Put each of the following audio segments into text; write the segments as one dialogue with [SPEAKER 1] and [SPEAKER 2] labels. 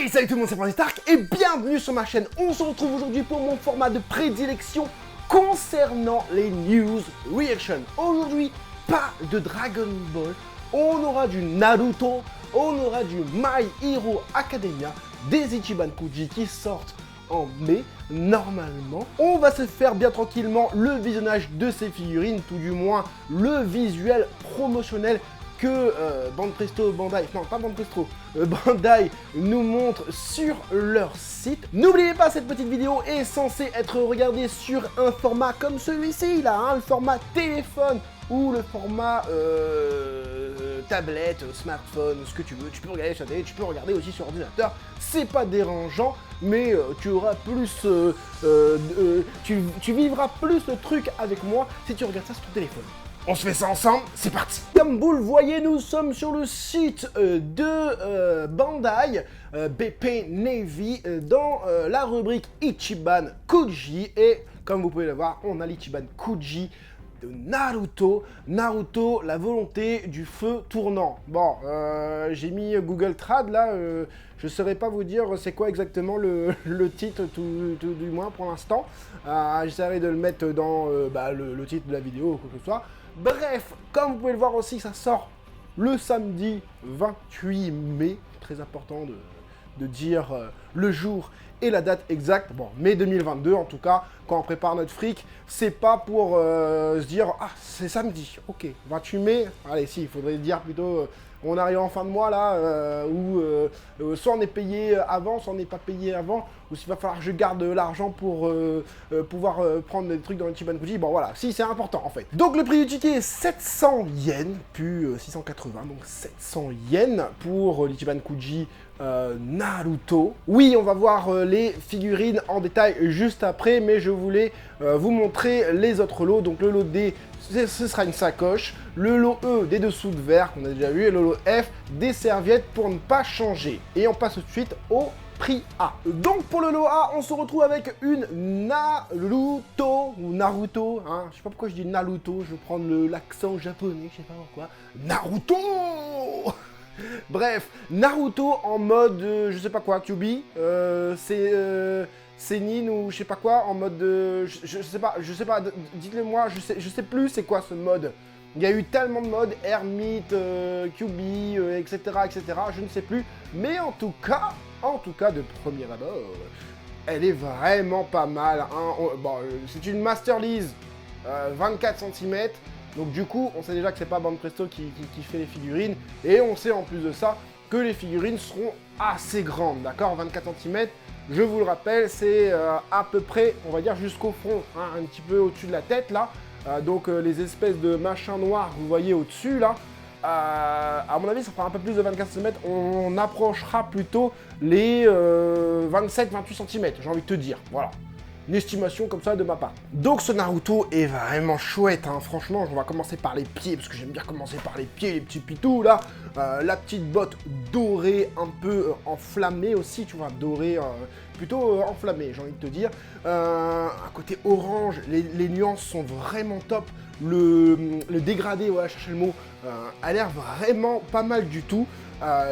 [SPEAKER 1] Hey, salut tout le monde, c'est Francis Stark et bienvenue sur ma chaîne. On se retrouve aujourd'hui pour mon format de prédilection concernant les news reaction. Aujourd'hui, pas de Dragon Ball, on aura du Naruto, on aura du My Hero Academia, des Ichiban Kuji qui sortent en mai, normalement. On va se faire bien tranquillement le visionnage de ces figurines, tout du moins le visuel promotionnel que Bandai nous montre sur leur site. N'oubliez pas, cette petite vidéo est censée être regardée sur un format comme celui-ci là, hein, le format téléphone ou le format tablette, smartphone, ce que tu veux. Tu peux regarder sur la télé, tu peux regarder aussi sur ordinateur. C'est pas dérangeant, mais tu auras plus, tu vivras plus le truc avec moi si tu regardes ça sur ton téléphone. On se fait ça ensemble, c'est parti. Comme vous le voyez, nous sommes sur le site de Bandai, BP Navy, dans la rubrique Ichiban Kuji. Et comme vous pouvez le voir, on a l'Ichiban Kuji de Naruto. Naruto, la volonté du feu tournant. Bon, j'ai mis Google Trad là, je ne saurais pas vous dire c'est quoi exactement le titre, tout du moins pour l'instant. J'essaierai de le mettre dans le titre de la vidéo ou quoi que ce soit. Bref, comme vous pouvez le voir aussi, ça sort le samedi 28 mai. Très important de dire le jour et la date exacte. Bon, mai 2022 en tout cas, quand on prépare notre fric, c'est pas pour se dire « Ah, c'est samedi, ok, 28 mai, allez si, il faudrait dire plutôt... on arrive en fin de mois là, où soit on est payé avant, soit on n'est pas payé avant, ou s'il va falloir que je garde l'argent pour pouvoir prendre des trucs dans l'Ichiban Kuji. Bon voilà, si c'est important en fait. Donc le prix du ticket est 700 yens, puis 680, donc 700 yens pour l'Ichiban Kuji Naruto. Oui, on va voir les figurines en détail juste après, mais je voulais vous montrer les autres lots. Donc le lot D, ce sera une sacoche, le lot E, des dessous de verre qu'on a déjà vu, et le lot F, des serviettes pour ne pas changer. Et on passe tout de suite au prix A. Donc pour le lot A, on se retrouve avec une Naruto, ou Naruto, hein. Je sais pas pourquoi je dis Naruto, je vais prendre l'accent japonais, je sais pas pourquoi. Naruto. Bref, Naruto en mode, je sais pas quoi, QB, Sénine ou je sais pas quoi, en mode, je sais pas, dites-le moi, je sais plus c'est quoi ce mode. Il y a eu tellement de modes, Hermite, QB, etc., je ne sais plus. Mais en tout cas, de premier abord, elle est vraiment pas mal. Hein. Bon, c'est une Master Lease 24 cm. Donc du coup, on sait déjà que c'est pas Banpresto qui fait les figurines. Et on sait en plus de ça que les figurines seront assez grandes, d'accord, 24 cm. Je vous le rappelle, c'est à peu près, on va dire, jusqu'au front, hein, un petit peu au-dessus de la tête, là. Donc les espèces de machins noirs que vous voyez au-dessus, là, à mon avis, ça fera un peu plus de 24 cm. On approchera plutôt les 27-28 cm, j'ai envie de te dire, voilà. Une estimation comme ça de ma part. Donc ce Naruto est vraiment chouette, hein. Franchement, on va commencer par les pieds, parce que j'aime bien commencer par les pieds, les petits pitous, là. La petite botte dorée, un peu enflammée aussi, tu vois, dorée, plutôt enflammée, j'ai envie de te dire. Un côté orange, les nuances sont vraiment top. Le dégradé, voilà, cherchez le mot, a l'air vraiment pas mal du tout.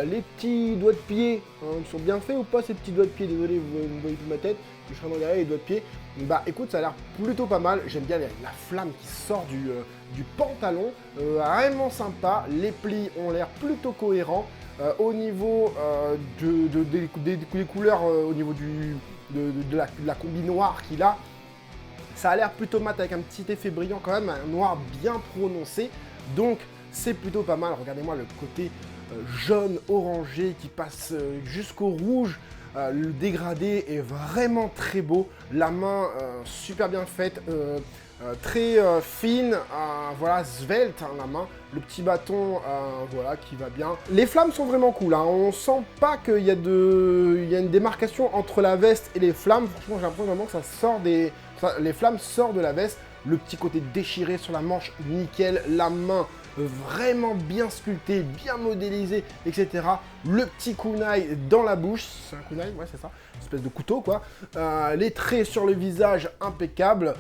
[SPEAKER 1] Les petits doigts de pied, hein, ils sont bien faits ou pas ces petits doigts de pied? Désolé, vous voyez plus ma tête, je suis en train de regarder les doigts de pied. Bah écoute, ça a l'air plutôt pas mal. J'aime bien la flamme qui sort du pantalon, vraiment sympa. Les plis ont l'air plutôt cohérents. Au niveau des couleurs, au niveau de la combi noire qu'il a, ça a l'air plutôt mat avec un petit effet brillant quand même, un noir bien prononcé. Donc c'est plutôt pas mal. Regardez-moi le côté jaune orangé qui passe jusqu'au rouge. Le dégradé est vraiment très beau. La main super bien faite, très fine, voilà, svelte, hein, la main. Le petit bâton, voilà, qui va bien. Les flammes sont vraiment cool, hein. On sent pas qu'il y a une démarcation entre la veste et les flammes. Franchement, j'ai l'impression vraiment que ça sort les flammes sortent de la veste. Le petit côté déchiré sur la manche, nickel. La main, vraiment bien sculpté, bien modélisé, etc. Le petit kunai dans la bouche, c'est un kunai, ouais c'est ça, une espèce de couteau quoi. Les traits sur le visage impeccable,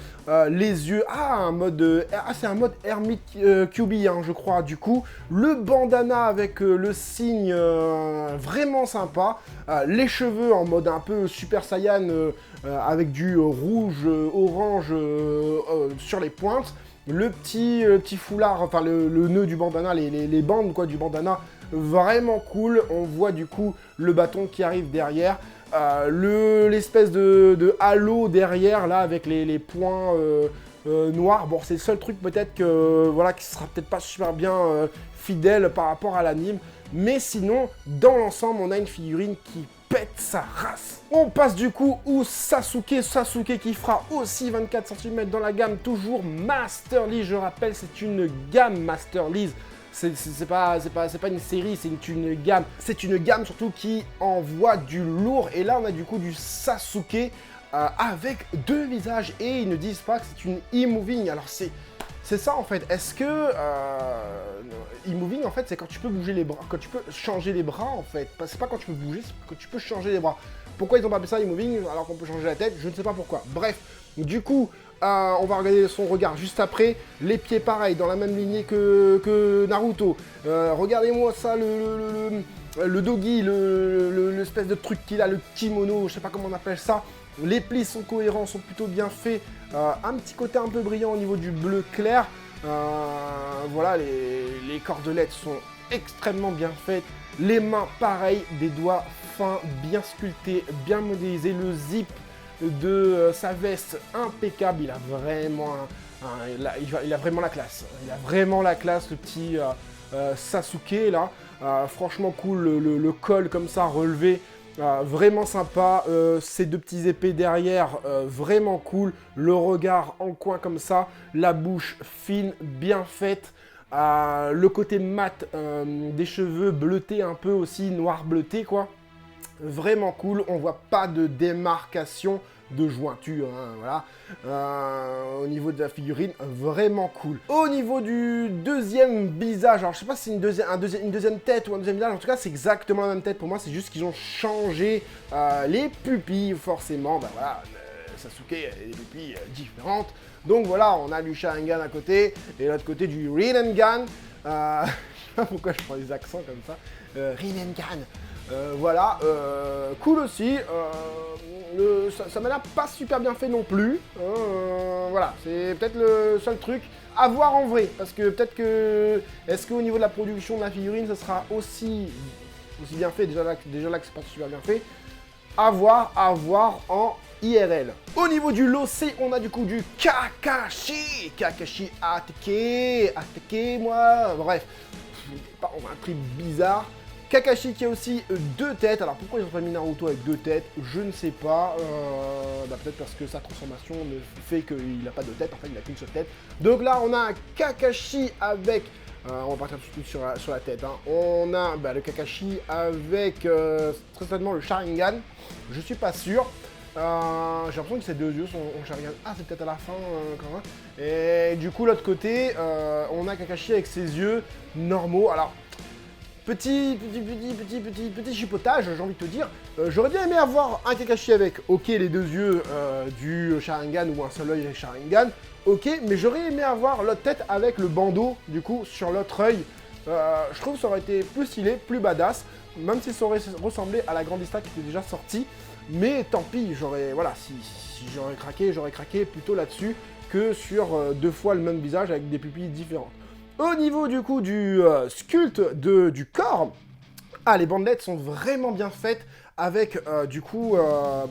[SPEAKER 1] les yeux, c'est un mode Hermit QB hein, je crois du coup. Le bandana avec le signe vraiment sympa, les cheveux en mode un peu Super Saiyan avec du rouge, orange sur les pointes. Le petit foulard, enfin le nœud du bandana, les bandes quoi du bandana, vraiment cool. On voit du coup le bâton qui arrive derrière. L'espèce de halo derrière là avec les points noirs. Bon, c'est le seul truc peut-être que voilà qui sera peut-être pas super bien fidèle par rapport à l'anime. Mais sinon, dans l'ensemble, on a une figurine qui pète sa race. On passe du coup au Sasuke qui fera aussi 24 cm dans la gamme, toujours Master Lease, je rappelle, c'est une gamme Master Lease. C'est pas une série, c'est une gamme. C'est une gamme surtout qui envoie du lourd. Et là, on a du coup du Sasuke avec deux visages. Et ils ne disent pas que c'est une e-moving. Alors, c'est ça en fait. Est-ce que e-moving en fait, c'est quand tu peux bouger les bras, quand tu peux changer les bras en fait. C'est pas quand tu peux bouger, c'est quand tu peux changer les bras. Pourquoi ils ont pas appelé ça e-moving alors qu'on peut changer la tête? Je ne sais pas pourquoi. Bref, du coup, on va regarder son regard juste après. Les pieds pareil, dans la même lignée que Naruto. Regardez-moi ça, le dogi, l'espèce de truc qu'il a, le kimono, je sais pas comment on appelle ça. Les plis sont cohérents, sont plutôt bien faits. Un petit côté un peu brillant au niveau du bleu clair. Voilà, les cordelettes sont extrêmement bien faites. Les mains, pareil, des doigts fins, bien sculptés, bien modélisés. Le zip de sa veste, impeccable. Il a vraiment, il a vraiment la classe. Il a vraiment la classe, le petit Sasuke, là. Franchement cool, le col comme ça, relevé. Vraiment sympa, ces deux petits épées derrière, vraiment cool, le regard en coin comme ça, la bouche fine, bien faite, le côté mat des cheveux bleutés un peu aussi, noir bleuté quoi, vraiment cool, on voit pas de démarcation de jointure, hein, voilà. Au niveau de la figurine, vraiment cool. Au niveau du deuxième visage, alors je sais pas si c'est une deuxième tête ou un deuxième visage, en tout cas c'est exactement la même tête pour moi, c'est juste qu'ils ont changé les pupilles, forcément, bah voilà, Sasuke a des pupilles différentes. Donc voilà, on a du Sharingan à côté, et de l'autre côté du Rinnegan. Je sais pas pourquoi je prends des accents comme ça. Rinnegan. Voilà, cool aussi. Ça m'a l'air pas super bien fait non plus. Voilà, c'est peut-être le seul truc à voir en vrai. Parce que peut-être que... Est-ce qu'au niveau de la production de la figurine, ça sera aussi bien fait? Déjà là que c'est pas super bien fait. À voir en IRL. Au niveau du locé, on a du coup du Kakashi. Kakashi Atake, moi. Bref, on a un truc bizarre. Kakashi qui a aussi deux têtes. Alors pourquoi ils ont pas mis Naruto avec deux têtes? Je ne sais pas. Peut-être parce que sa transformation ne fait qu'il n'a pas de tête. En fait, il n'a qu'une seule tête. Donc là, on a un Kakashi avec... on va partir tout de suite sur la tête. Hein. On a le Kakashi avec très certainement le Sharingan. Je suis pas sûr. J'ai l'impression que ses deux yeux sont en Sharingan. Ah, c'est peut-être à la fin quand même. Et du coup, l'autre côté, on a Kakashi avec ses yeux normaux. Alors... Petit chipotage, j'ai envie de te dire. J'aurais bien aimé avoir un Kakashi avec, ok, les deux yeux du Sharingan ou un seul œil avec Sharingan, ok, mais j'aurais aimé avoir l'autre tête avec le bandeau, du coup, sur l'autre œil. Je trouve que ça aurait été plus stylé, plus badass, même si ça aurait ressemblé à la Grandista qui était déjà sortie. Mais tant pis, voilà, si j'aurais craqué plutôt là-dessus que sur deux fois le même visage avec des pupilles différentes. Au niveau du coup du sculpte du corps, les bandelettes sont vraiment bien faites avec du coup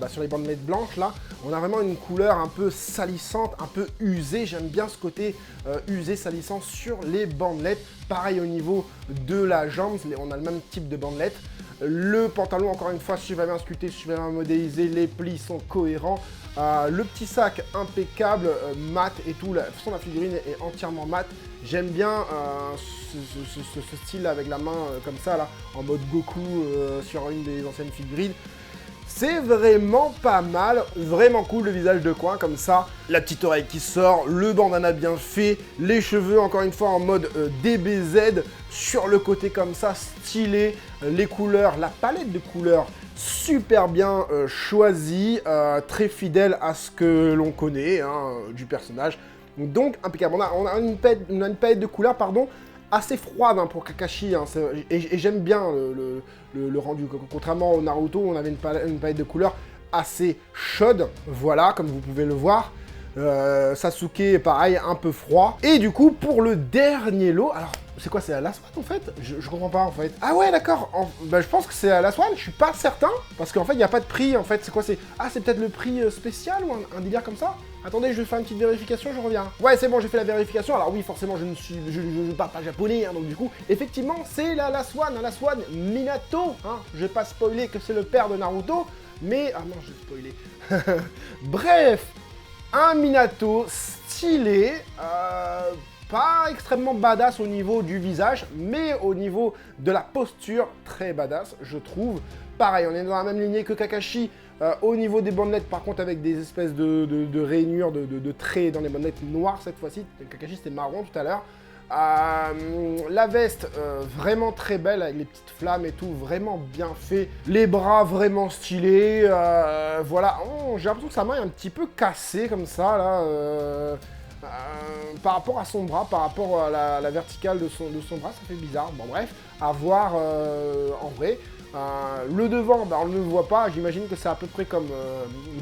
[SPEAKER 1] sur les bandelettes blanches là, on a vraiment une couleur un peu salissante, un peu usée. J'aime bien ce côté usé, salissant sur les bandelettes. Pareil au niveau de la jambe, on a le même type de bandelette. Le pantalon, encore une fois, super bien sculpté, super bien modélisé, les plis sont cohérents. Le petit sac impeccable, mat et tout. De toute façon, la figurine est entièrement mat. J'aime bien ce style avec la main comme ça, là, en mode Goku sur une des anciennes figurines. C'est vraiment pas mal, vraiment cool le visage de coin comme ça, la petite oreille qui sort, le bandana bien fait, les cheveux encore une fois en mode DBZ, sur le côté comme ça, stylé, les couleurs, la palette de couleurs super bien choisie, très fidèle à ce que l'on connaît hein, du personnage, donc impeccable. On a une palette de couleurs, pardon, assez froide hein, pour Kakashi, hein, et j'aime bien le rendu. Contrairement au Naruto, on avait une palette de couleurs assez chaude, voilà, comme vous pouvez le voir. Sasuke, pareil, un peu froid. Et du coup, pour le dernier lot, alors, c'est quoi, c'est à Last One, en fait je comprends pas, en fait. Ah ouais, d'accord, bah, je pense que c'est à Last One, je suis pas certain, parce qu'en fait, il n'y a pas de prix, en fait. C'est quoi, c'est... Ah, c'est peut-être le prix spécial, ou un délire comme ça? Attendez, je vais faire une petite vérification, je reviens. Ouais, c'est bon, j'ai fait la vérification. Alors oui, forcément, je parle pas japonais, hein, donc du coup, effectivement, c'est la Last One, hein, Last One Minato. Hein. Je vais pas spoiler que c'est le père de Naruto, mais... Ah non, j'ai spoilé. Bref, un Minato stylé, pas extrêmement badass au niveau du visage, mais au niveau de la posture, très badass, je trouve. Pareil, on est dans la même lignée que Kakashi, au niveau des bandelettes, par contre, avec des espèces de rainures, de traits dans les bandelettes noires cette fois-ci. Kakashi, c'était marron tout à l'heure. La veste, vraiment très belle, avec les petites flammes et tout, vraiment bien fait. Les bras, vraiment stylés. Voilà, j'ai l'impression que sa main est un petit peu cassée, comme ça, là. Par rapport à son bras, par rapport à la verticale de son bras, ça fait bizarre. Bon, bref, à voir en vrai. Le devant, bah, on ne le voit pas, j'imagine que c'est à peu près comme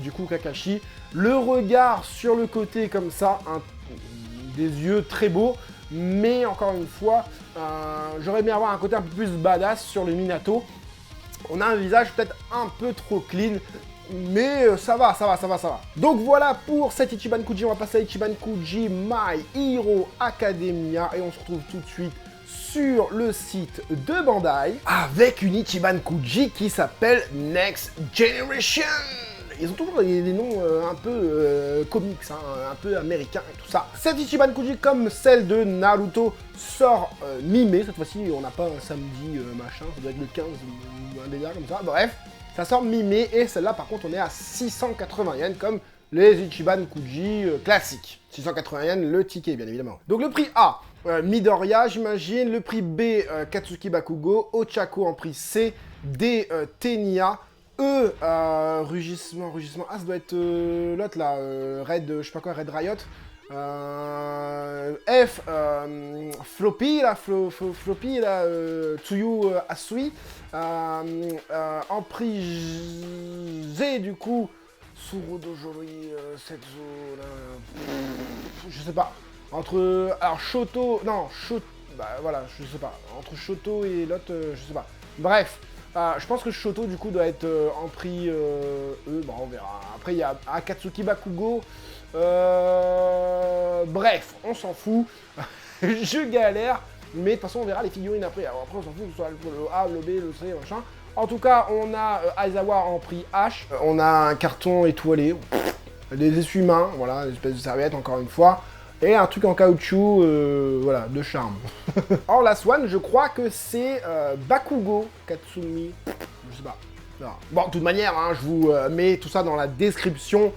[SPEAKER 1] du coup Kakashi. Le regard sur le côté comme ça, des yeux très beaux, mais encore une fois, j'aurais aimé avoir un côté un peu plus badass sur le Minato. On a un visage peut-être un peu trop clean, mais ça va. Donc voilà pour cet Ichiban Kuji, on va passer à Ichiban Kuji My Hero Academia, et on se retrouve tout de suite sur le site de Bandai avec une Ichiban Kuji qui s'appelle Next Generation. Ils ont toujours des noms un peu comics, hein, un peu américains et tout ça. Cette Ichiban Kuji, comme celle de Naruto, sort mi-mai. Cette fois-ci, on n'a pas un samedi machin, ça doit être le 15 ou un délire comme ça. Bref, ça sort mi-mai, et celle-là, par contre, on est à 680 yens comme les Ichiban Kuji classiques. 680 yens le ticket, bien évidemment. Donc le prix A, Midoriya, j'imagine. Le prix B, Katsuki Bakugo. Ochako en prix C. D, Tenya. E, rugissement. Ah, ça doit être l'autre là, Red, je sais pas quoi, Red Riot. F, Floppy là, Floppy là, Tsuyu Asui. En prix Z, du coup, Surodojori, Setsu, je sais pas. Entre, alors Shoto, non, bah voilà, je sais pas. Entre Shoto et l'autre, je sais pas. Bref. Je pense que Shoto, du coup, doit être en prix E, bon, on verra. Après, il y a Akatsuki Bakugo. Bref, on s'en fout. Je galère. Mais de toute façon, on verra les figurines après. Alors après, on s'en fout, que ce soit le A, le B, le C, machin. En tout cas, on a Aizawa en prix H. On a un carton étoilé. Des essuie-mains, voilà, une espèce de serviette, encore une fois. Et un truc en caoutchouc, voilà, de charme. En Last One, je crois que c'est Bakugo Katsumi. Je sais pas. Non. Bon, de toute manière, hein, je vous mets tout ça dans la description.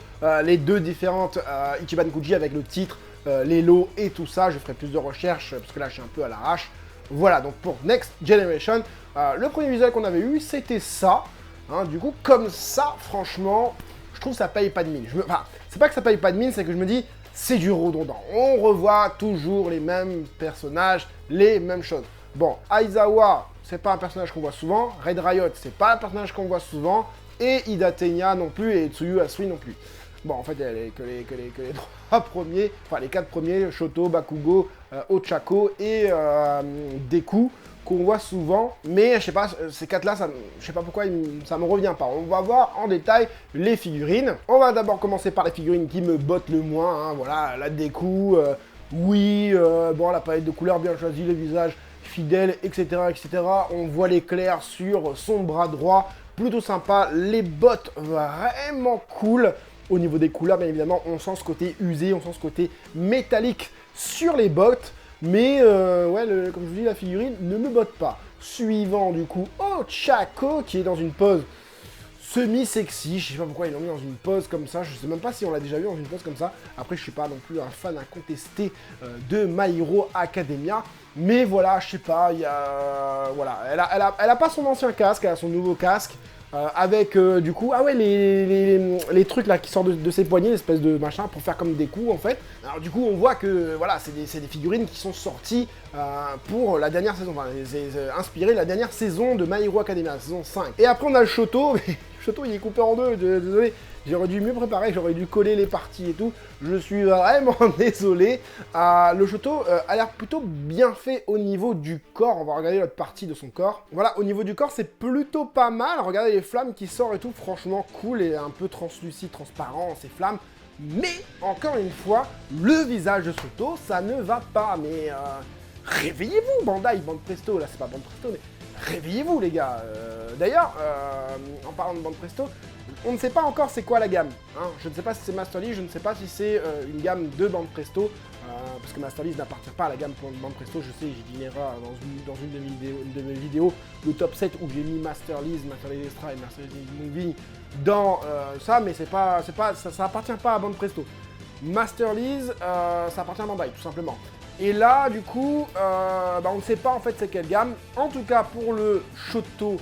[SPEAKER 1] Les deux différentes Ichiban Kuji avec le titre, les lots et tout ça. Je ferai plus de recherches parce que là, je suis un peu à l'arrache. Voilà, donc pour Next Generation, le premier visuel qu'on avait eu, c'était ça. Hein, du coup, comme ça, franchement, je trouve que ça paye pas de mine. Enfin, c'est pas que ça paye pas de mine, c'est que je me dis... C'est du redondant. On revoit toujours les mêmes personnages, les mêmes choses. Bon, Aizawa, c'est pas un personnage qu'on voit souvent. Red Riot, c'est pas un personnage qu'on voit souvent. Et Ida Tenya non plus, et Tsuyu Asui non plus. Bon, en fait, il y a que les trois premiers, enfin les quatre premiers, Shoto, Bakugo, Ochako et Deku, qu'on voit souvent, mais je sais pas, ces quatre-là, je sais pas pourquoi ça me revient pas. On va voir en détail les figurines. On va d'abord commencer par les figurines qui me bottent le moins, hein, voilà, la Deku, oui, bon, la palette de couleurs bien choisie, le visage fidèle, etc., etc. On voit l'éclair sur son bras droit, plutôt sympa, les bottes vraiment cool. Au niveau des couleurs, bien évidemment, on sent ce côté usé, on sent ce côté métallique sur les bottes. Mais, ouais, comme je vous dis, la figurine ne me botte pas. Suivant, du coup, Ochako, qui est dans une pose semi-sexy. Je sais pas pourquoi ils l'ont mis dans une pose comme ça. Je sais même pas si on l'a déjà vu dans une pose comme ça. Après, je suis pas non plus un fan incontesté de My Hero Academia. Mais voilà, je sais pas, il y a... Voilà, elle a pas son ancien casque, elle a son nouveau casque. Avec du coup, ah ouais, les trucs là qui sortent de ses poignets, l'espèce de machin pour faire comme des coups en fait. Alors du coup, on voit que voilà, c'est des figurines qui sont sorties pour la dernière saison, enfin, c'est inspiré de la dernière saison de My Hero Academia, la saison 5. Et après, on a le Shoto, mais le Shoto il est coupé en deux, désolé. J'aurais dû mieux préparer, j'aurais dû coller les parties et tout. Je suis vraiment désolé. Le Shoto a l'air plutôt bien fait au niveau du corps. On va regarder l'autre partie de son corps. Voilà, au niveau du corps, c'est plutôt pas mal. Regardez les flammes qui sortent et tout. Franchement, cool et un peu translucide, transparent, ces flammes. Mais, encore une fois, le visage de Shoto, ça ne va pas. Mais réveillez-vous, Bandai, Bande Presto. Là, c'est pas Bande Presto, mais réveillez-vous, les gars. D'ailleurs, en parlant de Bande Presto, on ne sait pas encore c'est quoi la gamme. Hein. Je ne sais pas si c'est Master League, je ne sais pas si c'est une gamme de Bande Presto, parce que Master League n'appartient pas à la gamme Bande Presto. Je sais, j'ai dit une erreur dans une de mes vidéos, le top 7 où j'ai mis Master League Extra et Master League Movie dans ça, mais ça appartient pas à Bande Presto. Master League, ça appartient à Bandai, tout simplement. Et là, du coup, on ne sait pas en fait c'est quelle gamme. En tout cas, pour le Shoto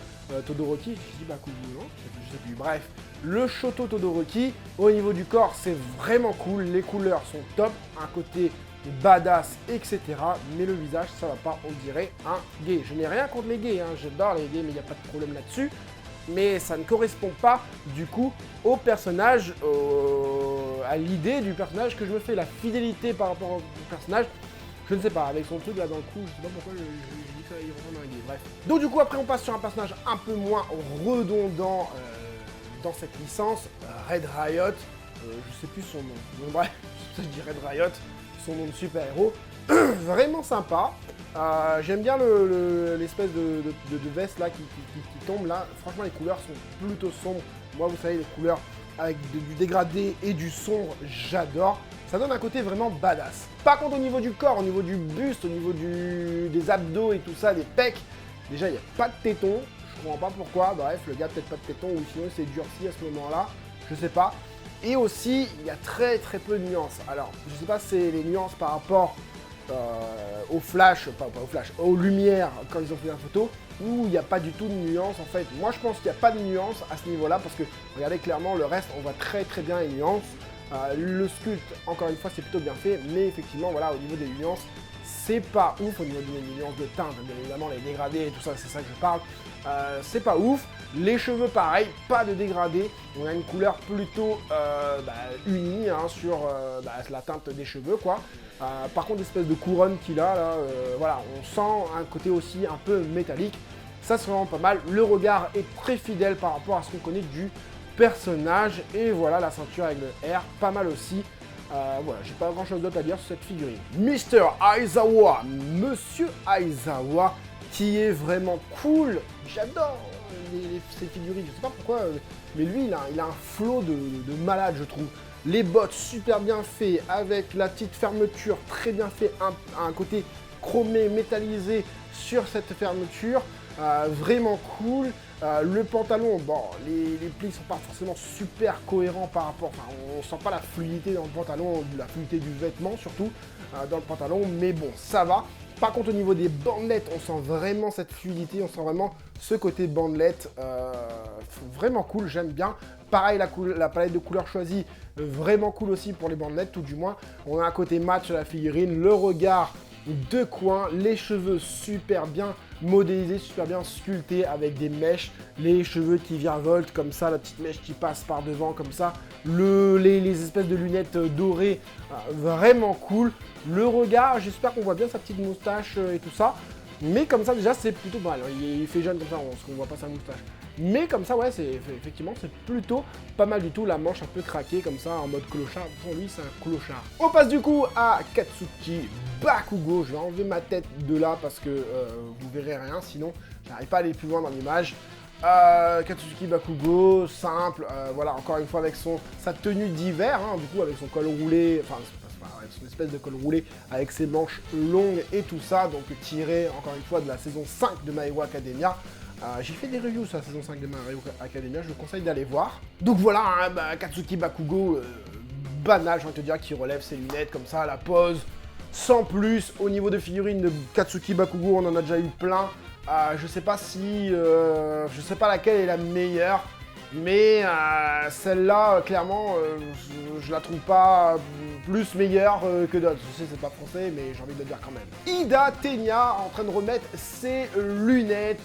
[SPEAKER 1] Todoroki, je dis Bakugo, non? Je sais plus, bref. Le Shoto Todoroki, au niveau du corps, c'est vraiment cool. Les couleurs sont top, un côté badass, etc. Mais le visage, ça va pas, on dirait un gay. Je n'ai rien contre les gays, hein. J'adore les gays, mais il n'y a pas de problème là-dessus. Mais ça ne correspond pas, du coup, au personnage, à l'idée du personnage que je me fais. La fidélité par rapport au personnage, je ne sais pas, avec son truc là dans le cou, je sais pas pourquoi je dis ça, il ressemble à un gay, bref. Donc du coup, après, on passe sur un personnage un peu moins redondant dans cette licence, Red Riot, je sais plus son nom, bon bref, je dis Red Riot, son nom de super-héros, vraiment sympa. J'aime bien l'espèce de veste là qui tombe là, franchement les couleurs sont plutôt sombres. Moi vous savez, les couleurs avec du dégradé et du sombre, j'adore. Ça donne un côté vraiment badass. Par contre au niveau du corps, au niveau du buste, au niveau des abdos et tout ça, des pecs, déjà il n'y a pas de tétons. Je comprends pas pourquoi, bref, le gars peut-être pas de tétons ou sinon c'est durci à ce moment-là, je sais pas. Et aussi, il y a très peu de nuances. Alors, je sais pas si c'est les nuances par rapport au flash, pas au flash, aux lumières quand ils ont fait la photo, où il n'y a pas du tout de nuances en fait. Moi je pense qu'il n'y a pas de nuances à ce niveau-là parce que, regardez clairement, le reste, on voit très bien les nuances. Le sculpte, encore une fois, c'est plutôt bien fait, mais effectivement, voilà, au niveau des nuances, c'est pas ouf. Au niveau des nuances de teinte, bien évidemment, les dégradés et tout ça, c'est ça que je parle. C'est pas ouf. Les cheveux, pareil, pas de dégradé. On a une couleur plutôt unie hein, sur la teinte des cheveux, quoi. Par contre, l'espèce de couronne qu'il a, là, voilà, on sent un côté aussi un peu métallique. Ça, c'est vraiment pas mal. Le regard est très fidèle par rapport à ce qu'on connaît du personnage. Et voilà, la ceinture avec le R, pas mal aussi. Voilà, j'ai pas grand chose d'autre à dire sur cette figurine. Mr. Aizawa, Monsieur Aizawa, qui est vraiment cool. J'adore ces figurines, je sais pas pourquoi, mais lui, il a un flow de malade, je trouve. Les bottes super bien fait, avec la petite fermeture très bien fait, un côté chromé, métallisé sur cette fermeture, vraiment cool. Le pantalon, bon, les plis sont pas forcément super cohérents par rapport, enfin, on sent pas la fluidité dans le pantalon, la fluidité du vêtement surtout dans le pantalon, mais bon, ça va. Par contre, au niveau des bandelettes, on sent vraiment cette fluidité, on sent vraiment ce côté bandelette, vraiment cool, j'aime bien. Pareil, la palette de couleurs choisie, vraiment cool aussi pour les bandelettes, tout du moins. On a un côté mat sur la figurine, le regard de coin, les cheveux super bien modélisés, super bien sculptés avec des mèches, les cheveux qui virevoltent comme ça, la petite mèche qui passe par devant comme ça, les espèces de lunettes dorées, vraiment cool. Le regard, j'espère qu'on voit bien sa petite moustache et tout ça, mais comme ça déjà c'est plutôt mal. Il fait jeune comme ça, parce qu'on voit pas sa moustache. Mais comme ça, ouais, effectivement, c'est plutôt pas mal du tout. La manche un peu craquée comme ça, en mode clochard. Pour lui, c'est un clochard. On passe du coup à Katsuki Bakugo. Je vais enlever ma tête de là parce que vous verrez rien, sinon j'arrive pas à aller plus loin dans l'image. Katsuki Bakugo, simple, voilà, encore une fois avec sa tenue d'hiver, hein, du coup avec son col roulé, enfin avec son espèce de col roulé, avec ses manches longues et tout ça, donc tiré encore une fois de la saison 5 de My Hero Academia. J'ai fait des reviews sur la saison 5 de My Hero Academia, je vous conseille d'aller voir. Donc voilà, hein, Katsuki Bakugo, banal, j'ai envie de te dire, qui relève ses lunettes comme ça à la pose. Sans plus, au niveau de figurines de Katsuki Bakugo, on en a déjà eu plein. Je sais pas si... je sais pas laquelle est la meilleure. Mais celle-là, clairement, je la trouve pas plus meilleure que d'autres. Je sais, c'est pas français, mais j'ai envie de le dire quand même. Ida Tenya en train de remettre ses lunettes.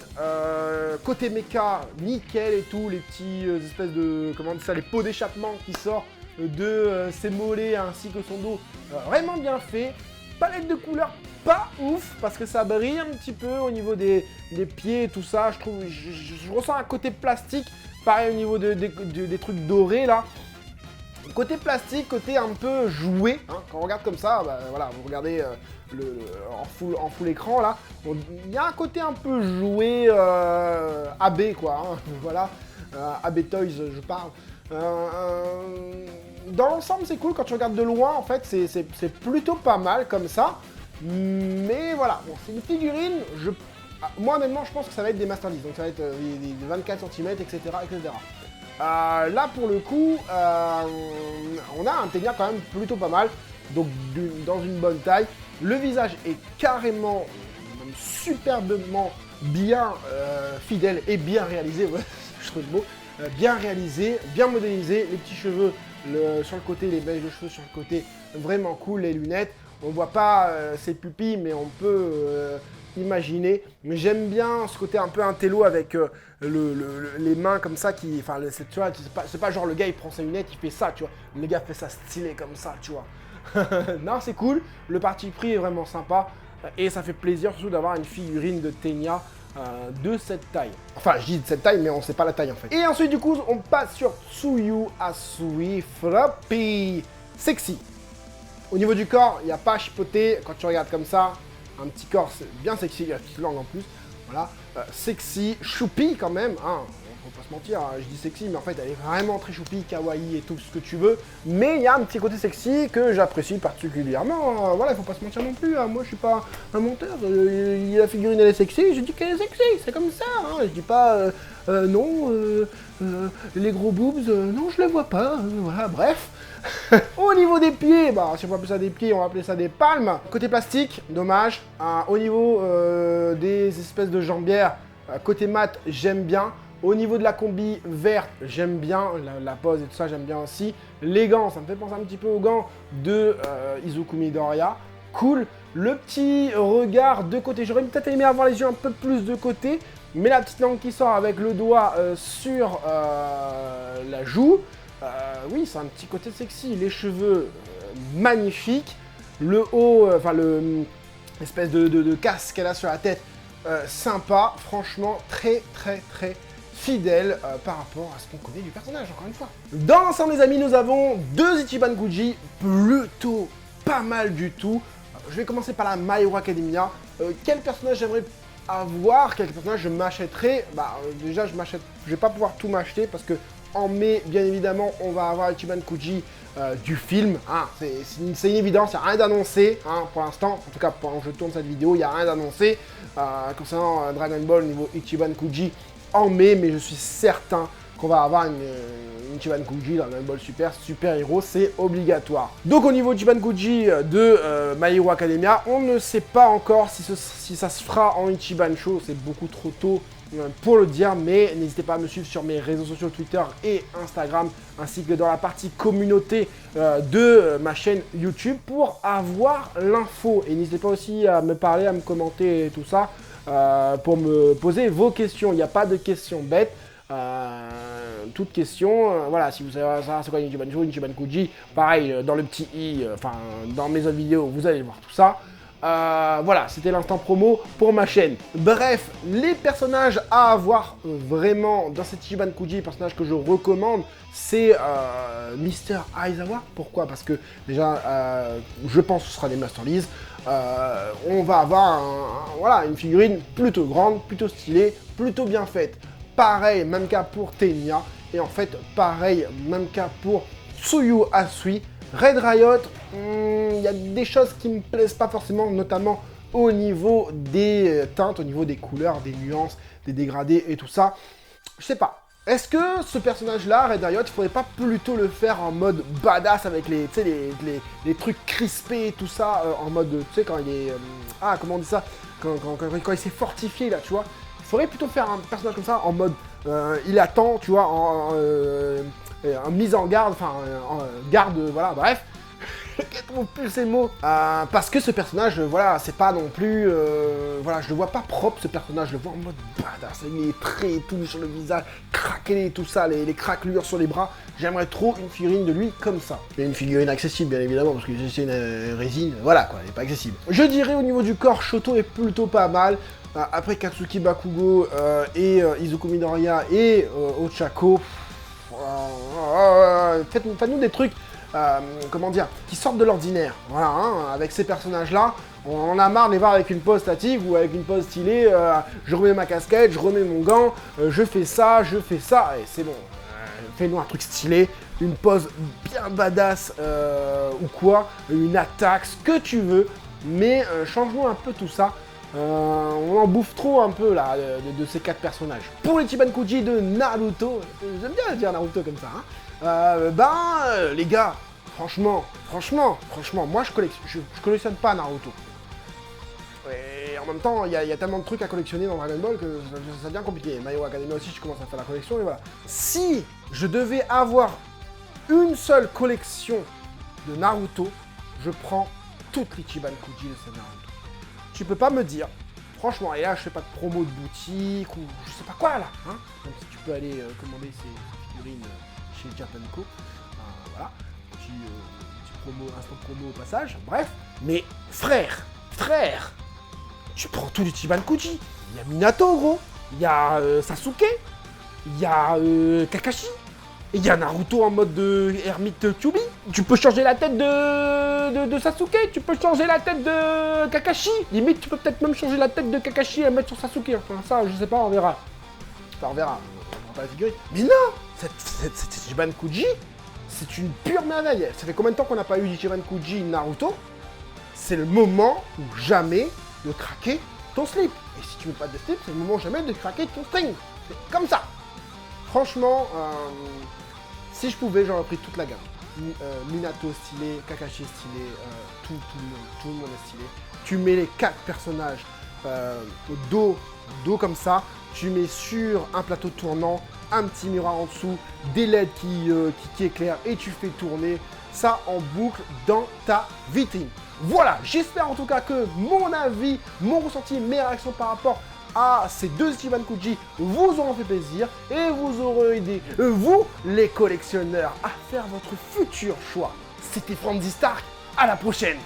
[SPEAKER 1] Côté mecha, nickel et tout. Les petits espèces de... comment on dit ça, les pots d'échappement qui sortent de ses mollets ainsi que son dos. Vraiment bien fait. Palette de couleurs pas ouf, parce que ça brille un petit peu au niveau des pieds et tout ça. Je trouve, je ressens un côté plastique. Pareil au niveau des trucs dorés là. Côté plastique, côté un peu joué. Hein, quand on regarde comme ça, bah, voilà, vous regardez en full écran là. Il y a un côté un peu joué AB quoi. Hein, voilà. AB Toys, je parle. Dans l'ensemble, c'est cool. Quand tu regardes de loin, en fait, c'est plutôt pas mal comme ça. Mais voilà, bon, c'est une figurine. Moi, honnêtement, je pense que ça va être des Master 10, donc ça va être des 24 cm, etc. etc. Là, pour le coup, on a un Tenya quand même plutôt pas mal, donc dans une bonne taille. Le visage est carrément, superbement bien fidèle et bien réalisé, ouais, je trouve le mot, bien réalisé, bien modélisé. Les petits cheveux sur le côté, les mèches de cheveux sur le côté, vraiment cool, les lunettes. On voit pas ses pupilles, mais on peut... imaginer, mais j'aime bien ce côté un peu intello avec les mains comme ça qui, enfin, tu vois, c'est pas genre le gars il prend ses lunettes, il fait ça, tu vois, le gars fait ça stylé comme ça, tu vois. Non, c'est cool, le parti pris est vraiment sympa et ça fait plaisir surtout d'avoir une figurine de Tenya de cette taille. Enfin, je dis de cette taille, mais on sait pas la taille en fait. Et ensuite, du coup, on passe sur Tsuyu Asui Frappy Sexy. Au niveau du corps, il n'y a pas à chipoter quand tu regardes comme ça. Un petit corps bien sexy, il y a une petite langue en plus, voilà, sexy, choupi quand même, hein, faut pas se mentir, hein, je dis sexy, mais en fait elle est vraiment très choupi, kawaii et tout ce que tu veux, mais il y a un petit côté sexy que j'apprécie particulièrement, voilà, il faut pas se mentir non plus, hein, moi je suis pas un menteur, la figurine elle est sexy, je dis qu'elle est sexy, c'est comme ça, hein, je dis pas, non, les gros boobs, non je les vois pas, voilà, bref. Au niveau des pieds, bah, si on va appeler ça des pieds, on va appeler ça des palmes. Côté plastique, dommage. Au niveau des espèces de jambières, côté mat, j'aime bien. Au niveau de la combi verte, j'aime bien. La pose et tout ça, j'aime bien aussi. Les gants, ça me fait penser un petit peu aux gants de Izuku Midoriya. Cool. Le petit regard de côté. J'aurais peut-être aimé avoir les yeux un peu plus de côté. Mais la petite langue qui sort avec le doigt sur la joue. Oui, c'est un petit côté sexy. Les cheveux, magnifiques. Le haut, enfin, l'espèce de casque qu'elle a sur la tête, sympa. Franchement, très fidèle par rapport à ce qu'on connaît du personnage, encore une fois. Dans l'ensemble, les amis, nous avons deux Ichiban Kuji plutôt pas mal du tout. Je vais commencer par la My Hero Academia. Quel personnage j'aimerais avoir? Quel personnage je m'achèterais? Déjà, je vais pas pouvoir tout m'acheter parce que en mai, bien évidemment, on va avoir Ichiban Kuji du film. Hein, c'est une évidence, il n'y a rien d'annoncé hein, pour l'instant. En tout cas, pendant que je tourne cette vidéo, il n'y a rien d'annoncé concernant Dragon Ball niveau Ichiban Kuji en mai. Mais je suis certain qu'on va avoir une Ichiban Kuji Dragon Ball Super héros, c'est obligatoire. Donc au niveau Ichiban Kuji de My Hero Academia, on ne sait pas encore si ça se fera en Ichiban Show. C'est beaucoup trop tôt pour le dire, mais n'hésitez pas à me suivre sur mes réseaux sociaux Twitter et Instagram, ainsi que dans la partie communauté de ma chaîne YouTube pour avoir l'info. Et n'hésitez pas aussi à me parler, à me commenter et tout ça pour me poser vos questions. Il n'y a pas de questions bêtes. Toute question, voilà, si vous savez ça, c'est quoi une Ichiban Show, une Ichiban Kuji, pareil, dans le petit i, enfin, dans mes autres vidéos, vous allez voir tout ça. Voilà, c'était l'instant promo pour ma chaîne. Bref, les personnages à avoir vraiment dans cette Ichiban Kuji, personnage que je recommande, c'est Mr. Aizawa. Pourquoi? Parce que déjà, je pense que ce sera des Master Lease. On va avoir voilà, une figurine plutôt grande, plutôt stylée, plutôt bien faite. Pareil, même cas pour Tenya. Et en fait, pareil, même cas pour Tsuyu Asui. Red Riot, il y a des choses qui me plaisent pas forcément, notamment au niveau des teintes, au niveau des couleurs, des nuances, des dégradés et tout ça. Je sais pas. Est-ce que ce personnage-là, Red Riot, il faudrait pas plutôt le faire en mode badass avec les trucs crispés et tout ça, en mode, tu sais, quand il est... comment on dit ça, quand il s'est fortifié, là, tu vois. Il faudrait plutôt faire un personnage comme ça, en mode, il attend, tu vois, en mise en garde, enfin, en garde, voilà, bref. Je trouve plus ces mots. Parce que ce personnage, voilà, c'est pas non plus... voilà, je le vois pas propre, ce personnage, je le vois en mode badass, avec les traits et tout sur le visage, craquelé et tout ça, les craquelures sur les bras. J'aimerais trop une figurine de lui comme ça. Et une figurine accessible, bien évidemment, parce que c'est une résine, voilà, quoi, elle est pas accessible. Je dirais, au niveau du corps, Shoto est plutôt pas mal. Après Katsuki Bakugo et Izuku Midoriya et Ochako, faites-nous des trucs... comment dire, qui sortent de l'ordinaire. Voilà, hein, avec ces personnages-là, on en a marre de les voir avec une pose statique ou avec une pose stylée, je remets ma casquette, je remets mon gant, je fais ça, et c'est bon. Fais-nous un truc stylé, une pose bien badass ou quoi, une attaque, ce que tu veux, mais change-nous un peu tout ça. On en bouffe trop un peu là de ces 4 personnages. Pour les Chibankuji de Naruto, j'aime bien dire Naruto comme ça, hein, les gars, franchement, moi je collectionne pas Naruto. Et en même temps, il y a tellement de trucs à collectionner dans Dragon Ball que ça devient compliqué. My Hero Academia aussi, je commence à faire la collection et voilà. Si je devais avoir une seule collection de Naruto, je prends toutes les Chibankuji de ce Naruto. Tu peux pas me dire, franchement, et là je fais pas de promo de boutique ou je sais pas quoi là, hein, même si tu peux aller commander ces figurines chez Japanco, voilà, petit promo, instant promo au passage, bref, mais frère, tu prends tous les Chibankuji, il y a Minato gros, il y a Sasuke, il y a Kakashi, et il y a Naruto en mode de ermite Kyuubi. Tu peux changer la tête de Sasuke, tu peux changer la tête de Kakashi. Limite, tu peux peut-être même changer la tête de Kakashi et la mettre sur Sasuke. Enfin, ça, je sais pas, on verra. Enfin, on verra, on prend pas la figurine. Mais non, cette Chibankuji, c'est une pure merveille. Ça fait combien de temps qu'on n'a pas eu du Chibankuji Naruto? C'est le moment ou jamais de craquer ton slip. Et si tu veux pas de slip, c'est le moment jamais de craquer ton string. C'est comme ça. Franchement, si je pouvais, j'aurais pris toute la gamme. Minato stylé, Kakashi stylé, tout le monde est stylé. Tu mets les 4 personnages au dos comme ça, tu mets sur un plateau tournant, un petit miroir en dessous, des LED qui éclairent et tu fais tourner ça en boucle dans ta vitrine. Voilà, j'espère en tout cas que mon avis, mon ressenti, mes réactions par rapport à ces 2 Chibankuji vous auront fait plaisir et vous auront aidé, vous les collectionneurs, à faire votre futur choix. C'était Franzy Stark, à la prochaine!